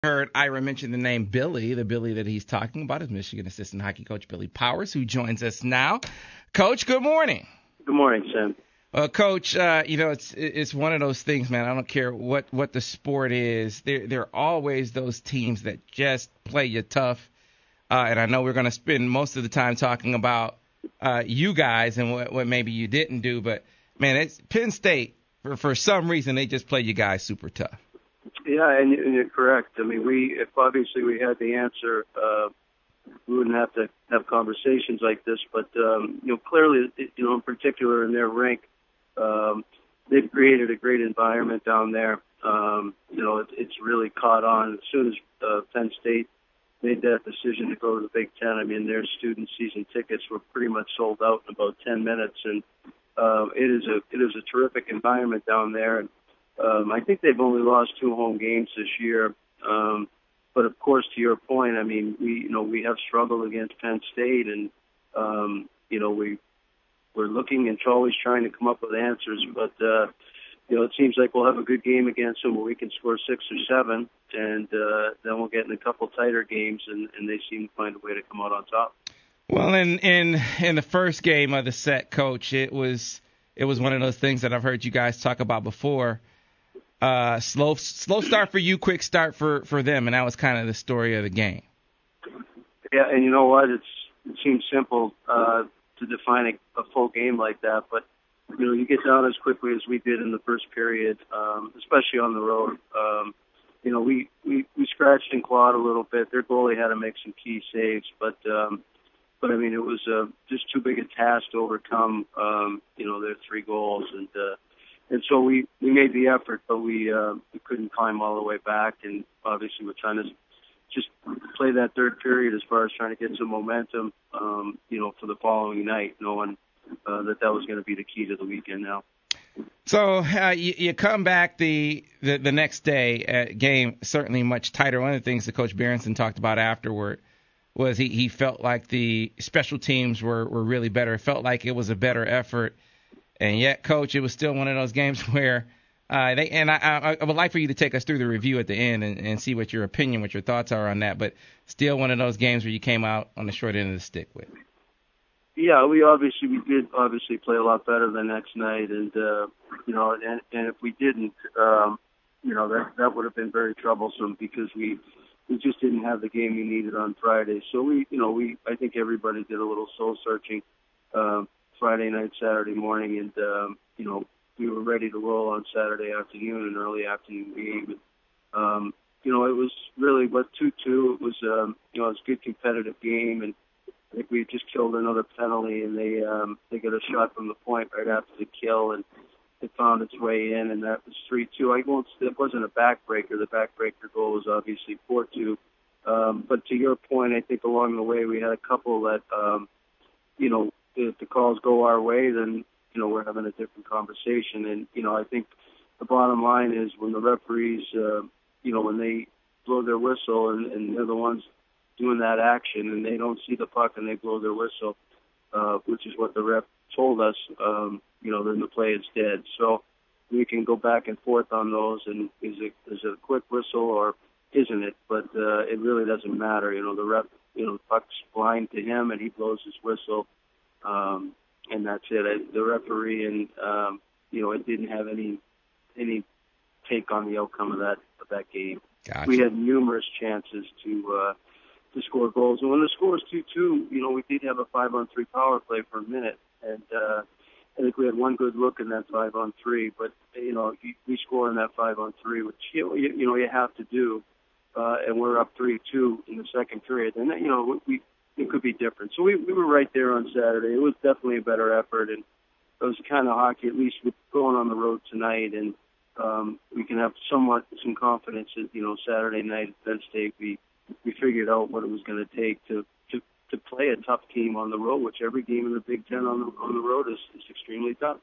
Heard Ira mention the name Billy. The Billy that he's talking about is Michigan assistant hockey coach Billy Powers, who joins us now. Coach, good morning. Good morning, Sam. Coach, it's one of those things, man. I don't care what the sport is. There are always those teams that just play you tough. And I know we're going to spend most of the time talking about you guys and what maybe you didn't do. But, man, it's Penn State, for some reason, they just play you guys super tough. Yeah, and you're correct. I mean, if obviously we had the answer, we wouldn't have to have conversations like this. But, clearly, in particular in their rink, they've created a great environment down there. It's really caught on. As soon as Penn State made that decision to go to the Big Ten, I mean, their student season tickets were pretty much sold out in about 10 minutes. And it is a terrific environment down there. And I think they've only lost 2 home games this year. But of course, to your point, I mean, we have struggled against Penn State, and we're looking and always trying to come up with answers. But it seems like we'll have a good game against them where we can score 6 or 7, and then we'll get in a couple tighter games, and they seem to find a way to come out on top. Well, in the first game of the set, Coach, it was one of those things that I've heard you guys talk about before. Slow start for you, quick start for them, and that was kind of the story of the game. Yeah, and you know what? It seems simple to define a full game like that, but you get down as quickly as we did in the first period, especially on the road. We scratched and clawed a little bit. Their goalie had to make some key saves, but I mean, it was just too big a task to overcome. Their 3 goals, and so we made the effort, but we couldn't climb all the way back. And obviously, we're trying to just play that third period as far as trying to get some momentum, for the following night, knowing that was going to be the key to the weekend now. So you come back the next day, game certainly much tighter. One of the things that Coach Berenson talked about afterward was he felt like the special teams were really better. It felt like it was a better effort. And yet, Coach, it was still one of those games where I would like for you to take us through the review at the end and see what your opinion, what your thoughts are on that. But still one of those games where you came out on the short end of the stick with. Yeah, we did play a lot better the next night, and and if we didn't, that would have been very troublesome because we just didn't have the game we needed on Friday. So I think everybody did a little soul searching Friday night, Saturday morning, and we were ready to roll on Saturday afternoon, an early afternoon game. It was really 2-2. It was it was a good competitive game, and I think we just killed another penalty, and they got a shot from the point right after the kill, and it found its way in, and that was 3-2. It wasn't a backbreaker. The backbreaker goal was obviously 4-2. But to your point, I think along the way we had a couple that, if the calls go our way, then, we're having a different conversation. And, I think the bottom line is when the referees, when they blow their whistle and they're the ones doing that action and they don't see the puck and they blow their whistle, which is what the ref told us, then the play is dead. So we can go back and forth on those, and is it a quick whistle or isn't it? But it really doesn't matter. The ref, the puck's blind to him and he blows his whistle, and that's it. The referee and it didn't have any take on the outcome of that game. Gotcha. We had numerous chances to score goals, and when the score was 2-2, we did have a 5-on-3 power play for a minute, and I think we had one good look in that 5-on-3. But we score in that 5-on-3, which you have to do, and we're up 3-2 in the second period, and it could be different. So we were right there on Saturday. It was definitely a better effort, and it was kind of hockey, at least with going on the road tonight, and we can have some confidence that Saturday night at Penn State we figured out what it was going to take to play a tough team on the road, which every game in the Big Ten on the road is extremely tough.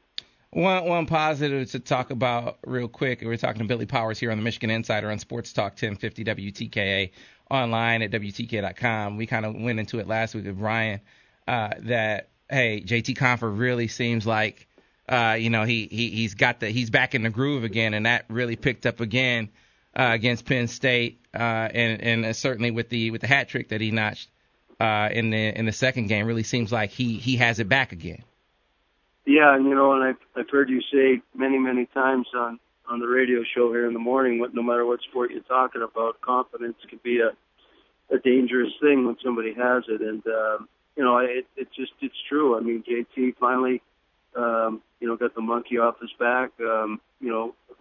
One positive to talk about real quick. We're talking to Billy Powers here on the Michigan Insider on Sports Talk 1050 WTKA, online at WTKA.com. We kind of went into it last week with Brian that, hey, JT Confer really seems like, he's back in the groove again, and that really picked up again against Penn State. and certainly with the hat trick that he notched in the second game, really seems like he has it back again. Yeah, and I've heard you say many times on the radio show here in the morning, no matter what sport you're talking about, confidence can be a dangerous thing when somebody has it, and it's true. I mean, JT finally got the monkey off his back,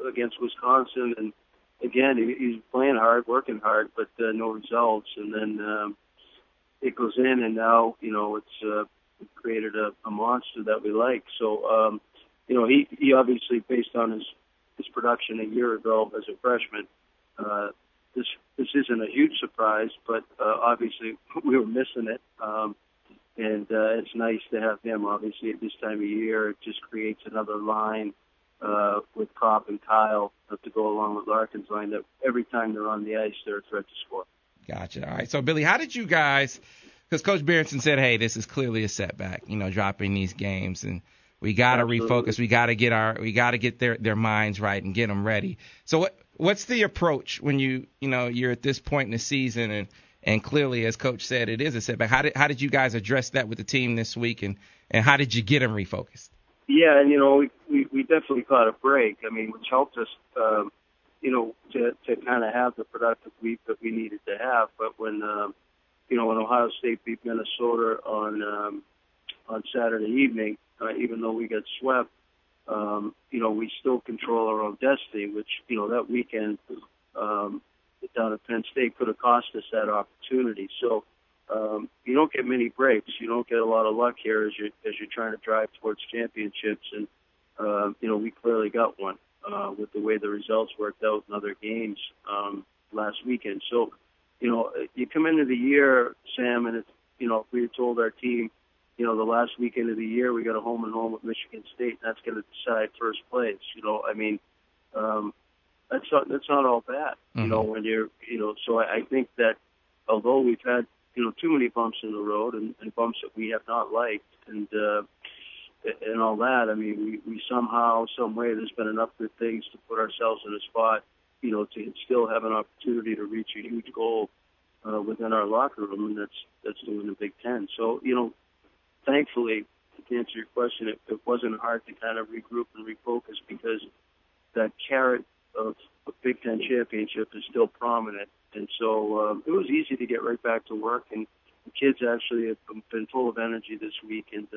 against Wisconsin, and again he's playing hard, working hard, but no results, and then it goes in, and now it's created a monster that we like. So he obviously, based on his production a year ago as a freshman, this isn't a huge surprise, but obviously we were missing it. And it's nice to have him, obviously, at this time of year. It just creates another line with Kopp and Kyle to go along with Larkin's line that every time they're on the ice, they're a threat to score. Gotcha. All right. So, Billy, how did you guys – because Coach Berenson said, hey, this is clearly a setback, dropping these games, and we got to refocus. We got to get their minds right and get them ready. So what's the approach when you're at this point in the season and clearly, as Coach said, it is a setback. How did you guys address that with the team this week, and how did you get them refocused? Yeah, and we definitely caught a break. I mean, which helped us, to kind of have the productive week that we needed to have. But when when Ohio State beat Minnesota on Saturday evening, even though we got swept, we still control our own destiny. Which that weekend. Down at Penn State could have cost us that opportunity. So you don't get many breaks. You don't get a lot of luck here as you're trying to drive towards championships. And we clearly got one with the way the results worked out in other games last weekend. So you come into the year, Sam, and it's if we had told our team, the last weekend of the year we got a home and home with Michigan State, and that's going to decide first place. That's not all bad, when you're, so I think that although we've had, too many bumps in the road and bumps that we have not liked and all that, I mean, we somehow, some way, there's been enough good things to put ourselves in a spot, to still have an opportunity to reach a huge goal within our locker room, and that's doing the Big Ten. So, thankfully, to answer your question, it wasn't hard to kind of regroup and refocus because that carrot of a Big Ten championship is still prominent, and so it was easy to get right back to work. And the kids actually have been full of energy this week, and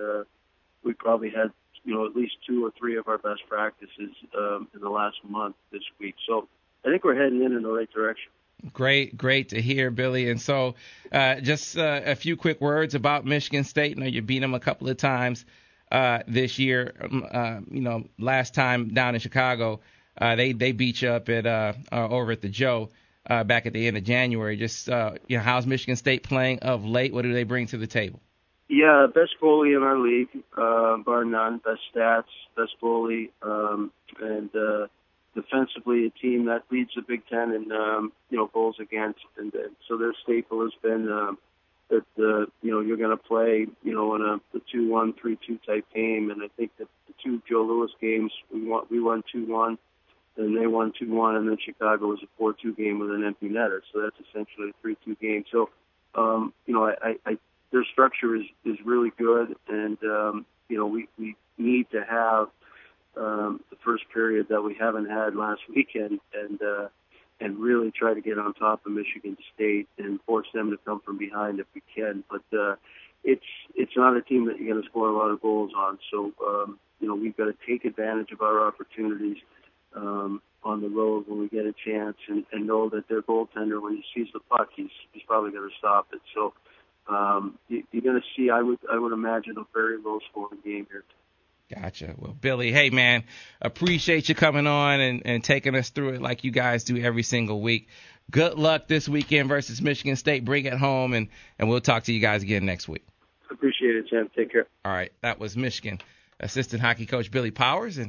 we probably had at least 2 or 3 of our best practices in the last month this week. So I think we're heading in the right direction. Great to hear, Billy. And so just a few quick words about Michigan State. I know you beat them a couple of times this year. Last time down in Chicago. They beat you up at over at the Joe back at the end of January. Just how's Michigan State playing of late? What do they bring to the table? Yeah, best goalie in our league, bar none. Best stats, best goalie, and defensively a team that leads the Big Ten in goals against. And so their staple has been that you're going to play in a 2-1, 3-2 type game. And I think that the 2 Joe Louis games we won 2-1. And they won 2-1, and then Chicago was a 4-2 game with an empty netter. So that's essentially a 3-2 game. So, their structure is really good, and we need to have the first period that we haven't had last weekend, and really try to get on top of Michigan State and force them to come from behind if we can. But it's not a team that you're going to score a lot of goals on. So we've got to take advantage of our opportunities. On the road when we get a chance, and know that their goaltender, when he sees the puck, he's probably going to stop it. So you're going to see, I would imagine, a very low-scoring game here. Gotcha. Well, Billy, hey, man, appreciate you coming on and taking us through it like you guys do every single week. Good luck this weekend versus Michigan State. Bring it home, and we'll talk to you guys again next week. Appreciate it, Sam. Take care. All right. That was Michigan assistant hockey coach Billy Powers. And